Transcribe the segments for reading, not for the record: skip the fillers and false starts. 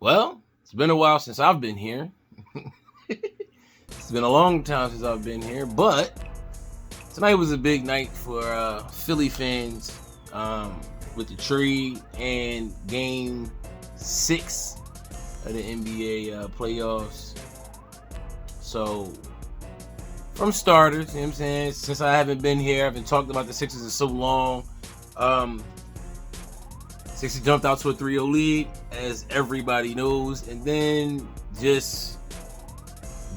Well, it's been a while since I've been here. It's been a long time since I've been here, but tonight was a big night for Philly fans with the trade and Game 6 of the NBA playoffs. So, from starters, you know what I'm saying? Since I haven't been here, I haven't talked about the Sixers in so long. Sixers jumped out to a 3-0 lead, as everybody knows, and then just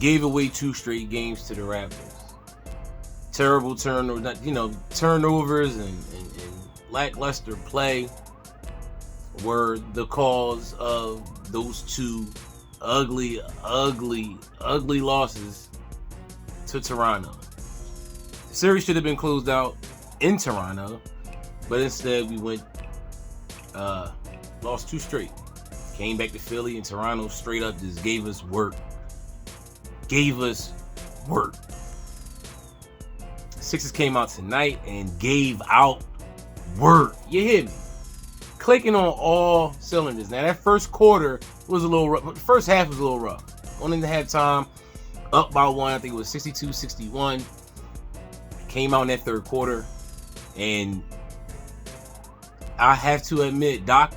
gave away 2 straight games to the Raptors. Terrible turnovers and lackluster play were the cause of those 2 ugly losses to Toronto. The series should have been closed out in Toronto, but instead we went lost 2 straight. Came back to Philly, and Toronto straight up just gave us work. Sixers came out tonight and gave out work. You hear me? Clicking on all cylinders. Now that first quarter was a little rough. The first half was a little rough. One in the halftime, up by 1. I think it was 62-61. Came out in that third quarter, and I have to admit, Doc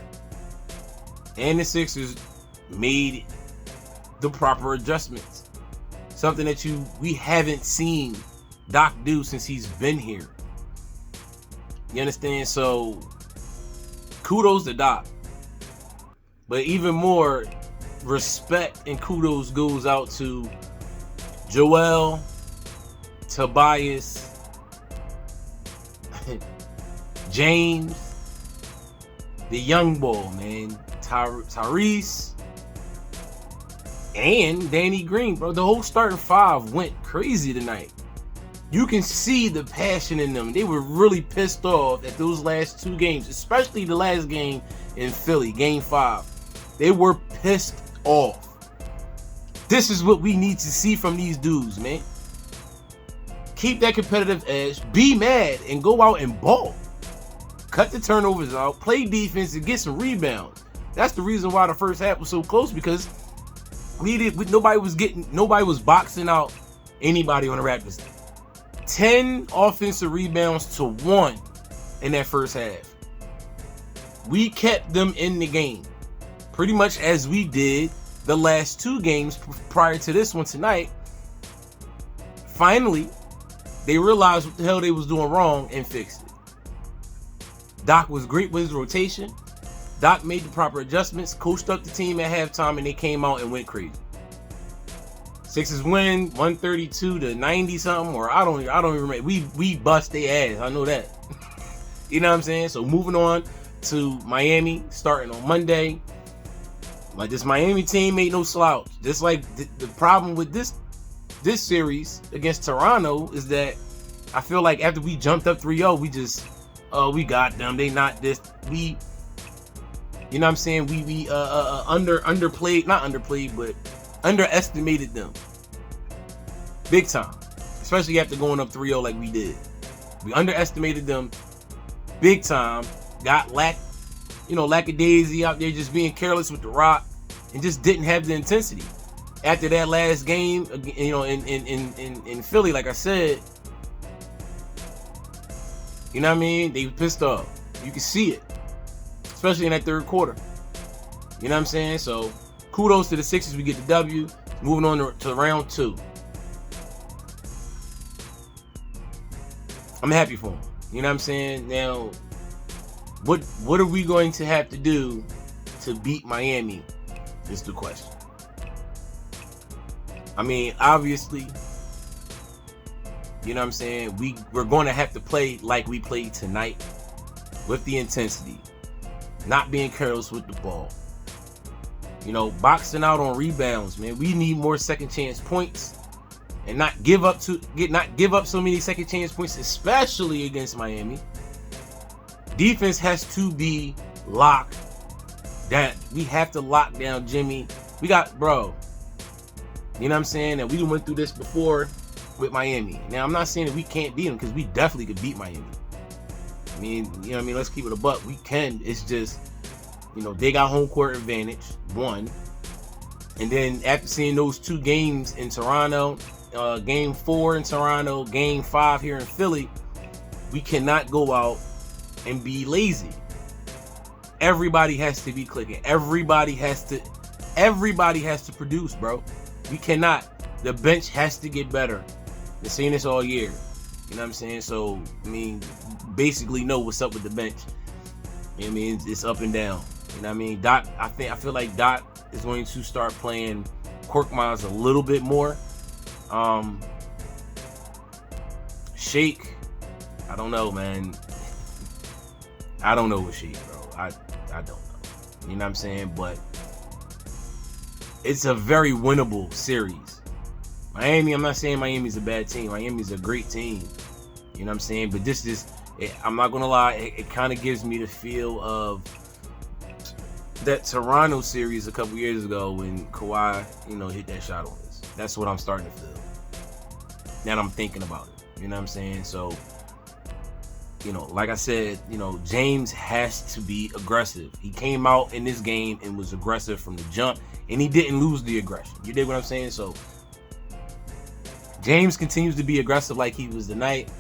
and the Sixers made the proper adjustments. Something that we haven't seen Doc do since he's been here. You understand? So, kudos to Doc. But even more respect and kudos goes out to Joel, Tobias, James, the young ball, man, Tyrese, and Danny Green, bro. The whole starting 5 went crazy tonight. You can see the passion in them. They were really pissed off at those last 2 games, especially the last game in Philly, Game 5. They were pissed off. This is what we need to see from these dudes, man. Keep that competitive edge, be mad, and go out and ball. Cut the turnovers out, play defense, and get some rebounds. That's the reason why the first half was so close, because nobody was boxing out anybody on the Raptors. 10 offensive rebounds to 1 in that first half. We kept them in the game, pretty much as we did the last 2 games prior to this one tonight. Finally, they realized what the hell they was doing wrong and fixed it. Doc was great with his rotation. Doc made the proper adjustments, coached up the team at halftime, and they came out and went crazy. Sixers win 132-90 something, or I don't even remember. We bust their ass. I know that. You know what I'm saying? So moving on to Miami, starting on Monday. Like, this Miami team ain't no slouch. Just like the problem with this series against Toronto is that I feel like after we jumped up 3-0, we got them. They not this. You know what I'm saying? We underestimated them. Big time. Especially after going up 3-0 like we did. We underestimated them big time. Got lackadaisy out there, just being careless with the rock, and just didn't have the intensity. After that last game, in Philly, like I said, you know what I mean? They were pissed off. You can see it. Especially in that third quarter. You know what I'm saying? So, kudos to the Sixers. We get the W. Moving on to round 2. I'm happy for them. You know what I'm saying? Now, what are we going to have to do to beat Miami? Is the question. I mean, obviously, you know what I'm saying? We're going to have to play like we played tonight, with the intensity, not being careless with the ball. You know, boxing out on rebounds, man. We need more second chance points, and not give up so many second chance points, especially against Miami. Defense has to be locked down. We have to lock down Jimmy. You know what I'm saying? And we went through this before with Miami. Now, I'm not saying that we can't beat them, because we definitely could beat Miami. I mean, you know what I mean? Let's keep it a buck. We can. It's just, They got home court advantage, one. And then after seeing those 2 games in Toronto, game 4 in Toronto, game 5 here in Philly, we cannot go out and be lazy. Everybody has to be clicking. Everybody has to produce, bro. We cannot. The bench has to get better. Been saying this all year. You know what I'm saying? So, basically know what's up with the bench. You know what I mean? It's up and down. You know what I mean? Doc, I feel like Doc is going to start playing Korkmaz a little bit more. Shake, I don't know, man. I don't know with Shake, bro. I don't know. You know what I'm saying? But it's a very winnable series. Miami, I'm not saying Miami's a bad team. Miami's a great team. You know what I'm saying? But I'm not going to lie, it kind of gives me the feel of that Toronto series a couple years ago when Kawhi, hit that shot on us. That's what I'm starting to feel. Now I'm thinking about it. You know what I'm saying? So, like I said, James has to be aggressive. He came out in this game and was aggressive from the jump, and he didn't lose the aggression. You dig what I'm saying? So, James continues to be aggressive like he was tonight.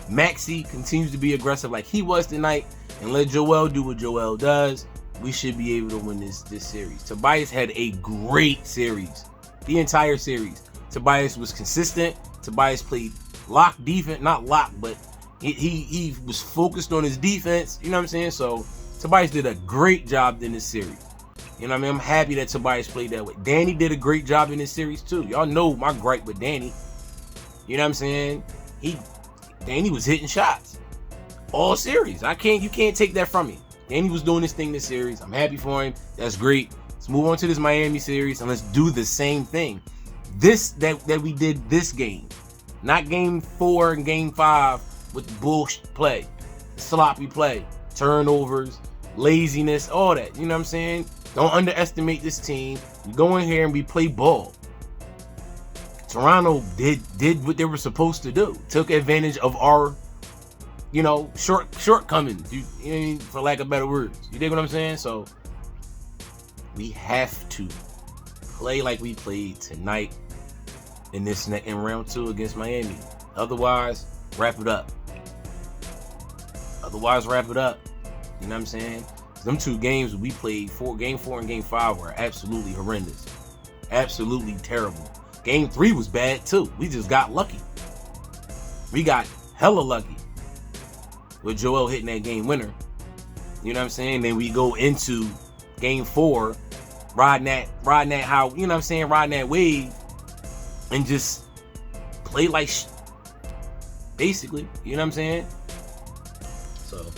Maxey continues to be aggressive like he was tonight, and let Joel do what Joel does. We should be able to win this series. Tobias had a great series. The entire series. Tobias was consistent. Tobias played lock defense. Not lock, but he was focused on his defense. You know what I'm saying? So, Tobias did a great job in this series. You know what I mean? I'm happy that Tobias played that way. Danny did a great job in this series, too. Y'all know my gripe with Danny. You know what I'm saying? Danny was hitting shots all series. You can't take that from me. Danny was doing this thing this series. I'm happy for him. That's great. Let's move on to this Miami series and let's do the same thing. That we did this game. Not game 4 and game 5 with the bullshit play. Sloppy play. Turnovers. Laziness. All that. You know what I'm saying? Don't underestimate this team. We go in here and we play ball. Toronto did what they were supposed to do. Took advantage of our, shortcomings. You know what I mean? For lack of better words. You dig what I'm saying? So we have to play like we played tonight in round 2 against Miami. Otherwise, wrap it up. You know what I'm saying? Them 2 games we played, game 4 and game 5 were absolutely horrendous. Absolutely terrible. Game 3 was bad too. We just got lucky. We got hella lucky with Joel hitting that game winner. You know what I'm saying? Then we go into game 4, riding that how, you know what I'm saying, riding that wave and just play like basically, you know what I'm saying? So,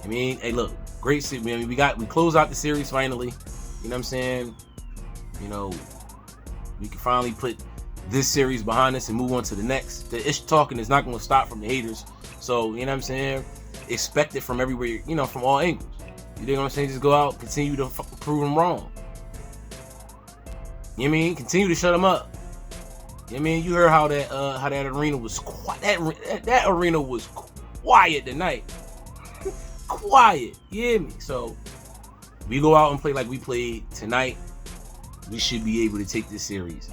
hey, look, great series. We close out the series finally. You know what I'm saying? We can finally put this series behind us and move on to the next. The ish talking is not going to stop from the haters. So, you know what I'm saying? Expect it from everywhere, from all angles. You know what I'm saying? Just go out, continue to prove them wrong. You know what I mean? Continue to shut them up. You know what I mean? You heard how that arena was quiet. That arena was quiet tonight. Quiet. You hear me? So, we go out and play like we played tonight. We should be able to take this series.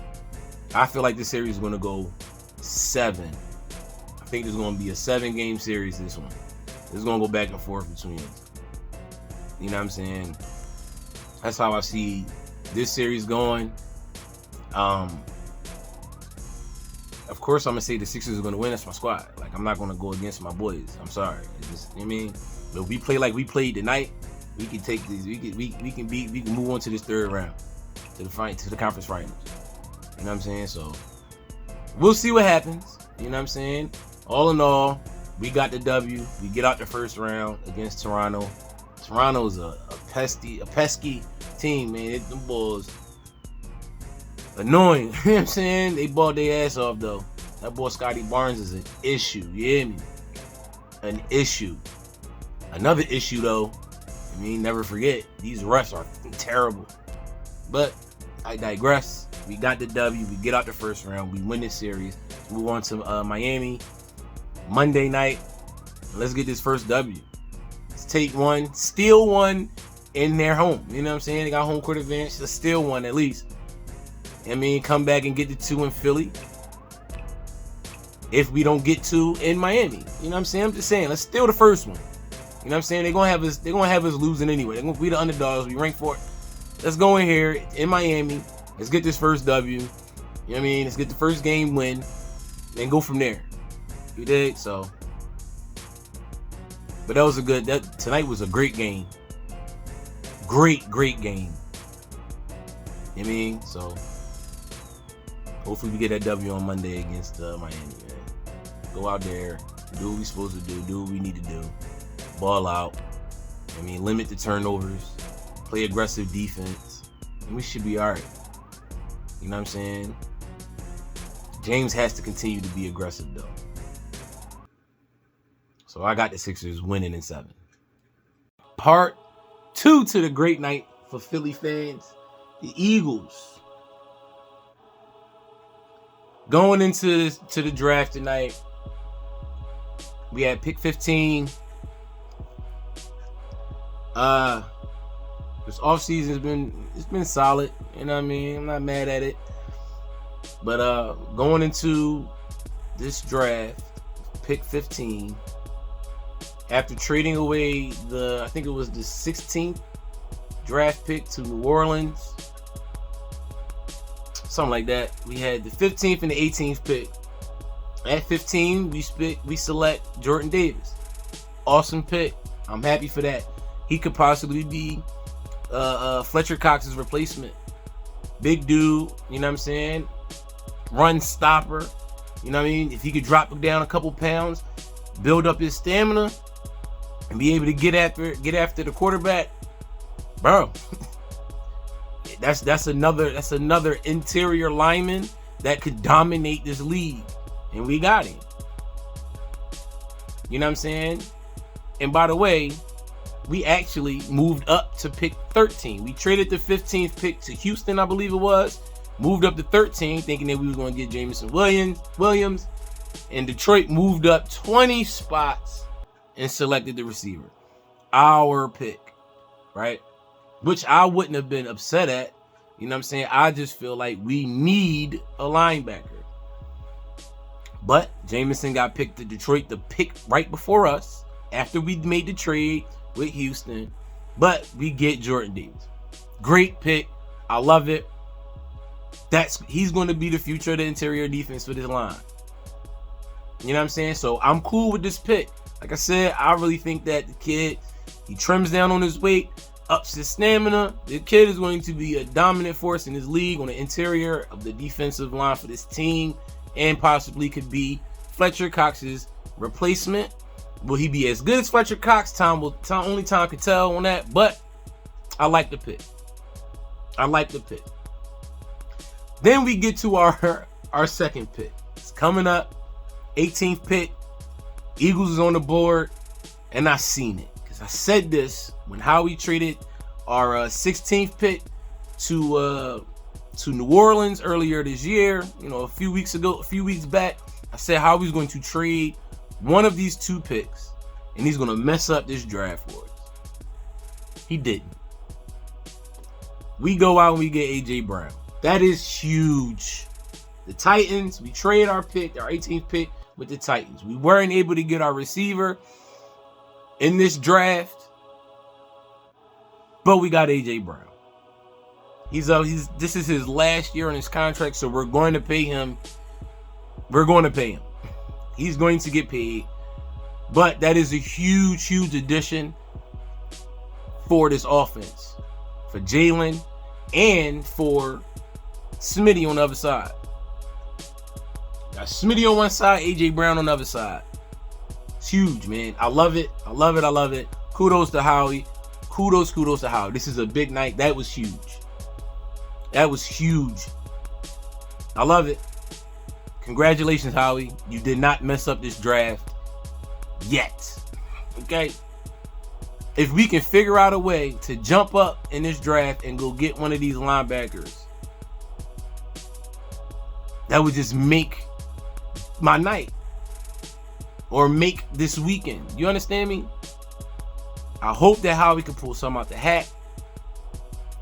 I feel like this series is going to go 7. I think there's going to be a 7-game series this one. It's going to go back and forth between us. You know what I'm saying? That's how I see this series going. Of course, I'm going to say the Sixers are going to win. That's my squad. Like, I'm not going to go against my boys. I'm sorry. Just, you know what I mean? But if we play like we played tonight, we can take these. We can move on to this 3rd round. To the conference finals. You know what I'm saying? So we'll see what happens. You know what I'm saying? All in all, we got the W. We get out the 1st round against Toronto. Toronto's a pesky team, man. Them boys annoying. You know what I'm saying? They balled their ass off though. That boy Scotty Barnes is an issue. You hear me? An issue. Another issue though. Never forget, these refs are terrible. But I digress. We got the W. We get out the 1st round. We win this series. Move on to Miami Monday night. Let's get this first W. to take one, steal one in their home. You know what I'm saying? They got home court advantage to steal one at least. I mean, come back and get the 2 in Philly. If we don't get 2 in Miami. You know what I'm saying? I'm just saying, let's steal the first one. You know what I'm saying? They're gonna have us losing anyway. They're gonna be the underdogs. We rank for it. Let's go in here in Miami. Let's get this first W. You know what I mean? Let's get the first game win. And go from there. You dig? So, but tonight was a great game. Great game. You know what I mean? So, hopefully we get that W on Monday against Miami, man. Go out there, do what we supposed to do what we need to do. Ball out. I mean, limit the turnovers. Play aggressive defense. And we should be alright. You know what I'm saying? James has to continue to be aggressive, though. So I got the Sixers winning in 7. Part 2 to the great night for Philly fans. The Eagles. Going into the draft tonight, we had pick 15. This offseason has been solid. You know what I mean? I'm not mad at it. But going into this draft, pick 15, after trading away I think it was the 16th draft pick to New Orleans, something like that. We had the 15th and the 18th pick. At 15, we select Jordan Davis. Awesome pick. I'm happy for that. He could possibly be Fletcher Cox's replacement. Big dude, you know what I'm saying? Run stopper, you know what I mean? If he could drop down a couple pounds, build up his stamina, and be able to get after the quarterback, bro. that's another interior lineman that could dominate this league, and we got him. You know what I'm saying? And by the way, we actually moved up to pick 13. We traded the 15th pick to Houston, I believe it was. Moved up to 13, thinking that we were going to get Jameson Williams. And Detroit moved up 20 spots and selected the receiver. Our pick, right? Which I wouldn't have been upset at. You know what I'm saying? I just feel like we need a linebacker. But Jameson got picked to Detroit, the pick right before us, after we made the trade with Houston. But we get Jordan Davis. Great pick. I love it. He's going to be the future of the interior defense for this line. You know what I'm saying? So I'm cool with this pick. Like I said, I really think that the kid, he trims down on his weight, ups his stamina. The kid is going to be a dominant force in this league on the interior of the defensive line for this team, and possibly could be Fletcher Cox's replacement. Will he be as good as Fletcher Cox? Only time can tell on that, but I like the pick. Then we get to our second pick. It's coming up. 18th pick. Eagles is on the board. And I seen it. Because I said this when Howie traded our 16th pick to New Orleans earlier this year. You know, a few weeks back. I said Howie's going to trade one of these 2 picks. And he's going to mess up this draft for us. He didn't. We go out and we get A.J. Brown. That is huge. The Titans, we trade our 18th pick with the Titans. We weren't able to get our receiver in this draft, but we got A.J. Brown. This is his last year on his contract, so we're going to pay him. He's going to get paid, but that is a huge addition for this offense, for Jalen and for Smitty on the other side. Got Smitty on one side, AJ Brown on the other side. It's huge, man. I love it. Kudos to Howie. Kudos to Howie. This is a big night. That was huge. I love it. Congratulations, Howie. You did not mess up this draft yet. Okay? If we can figure out a way to jump up in this draft and go get one of these linebackers, that would just make my night, or make this weekend. You understand me? I hope that Howie can pull some out the hat.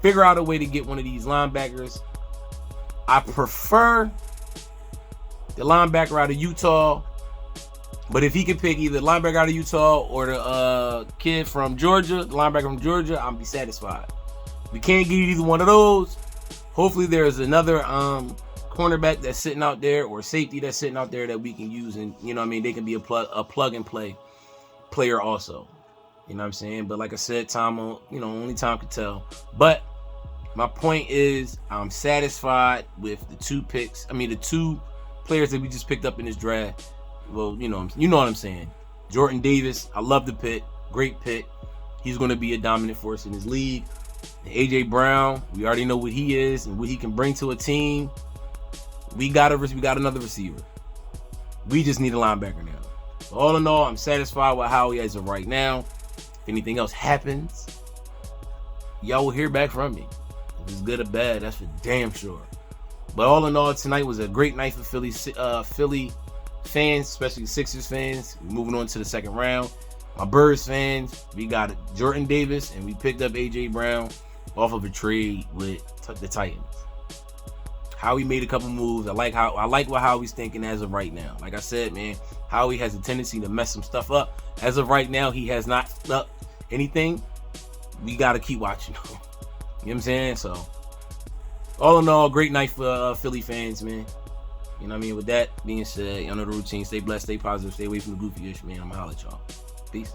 Figure out a way to get one of these linebackers. I prefer the linebacker out of Utah. But if he can pick either the linebacker out of Utah or the kid from Georgia, the linebacker from Georgia, I'll be satisfied. We can't get either one of those. Hopefully there's another cornerback that's sitting out there or safety that's sitting out there that we can use, and you know what I mean, they can be a plug and play player also. You know what I'm saying? But like I said, only time can tell. But my point is, I'm satisfied with the two players that we just picked up in this draft. Well, you know what I'm saying. Jordan Davis, I love the pick. Great pick. He's going to be a dominant force in his league. And AJ Brown, we already know what he is and what he can bring to a team. We got another receiver. We just need a linebacker now. So all in all, I'm satisfied with Howie as of right now. If anything else happens, y'all will hear back from me. If it's good or bad, that's for damn sure. But all in all, tonight was a great night for Philly fans, especially Sixers fans. We're moving on to the second round. My Birds fans, we got Jordan Davis, and we picked up AJ Brown off of a trade with the Titans. Howie made a couple moves. I like what Howie's thinking as of right now. Like I said, man, Howie has a tendency to mess some stuff up. As of right now, he has not up anything. We got to keep watching. You know what I'm saying? So, all in all, great night for Philly fans, man. You know what I mean? With that being said, y'all know the routine. Stay blessed, stay positive, stay away from the goofy ish, man. I'm going to holler at y'all. Peace.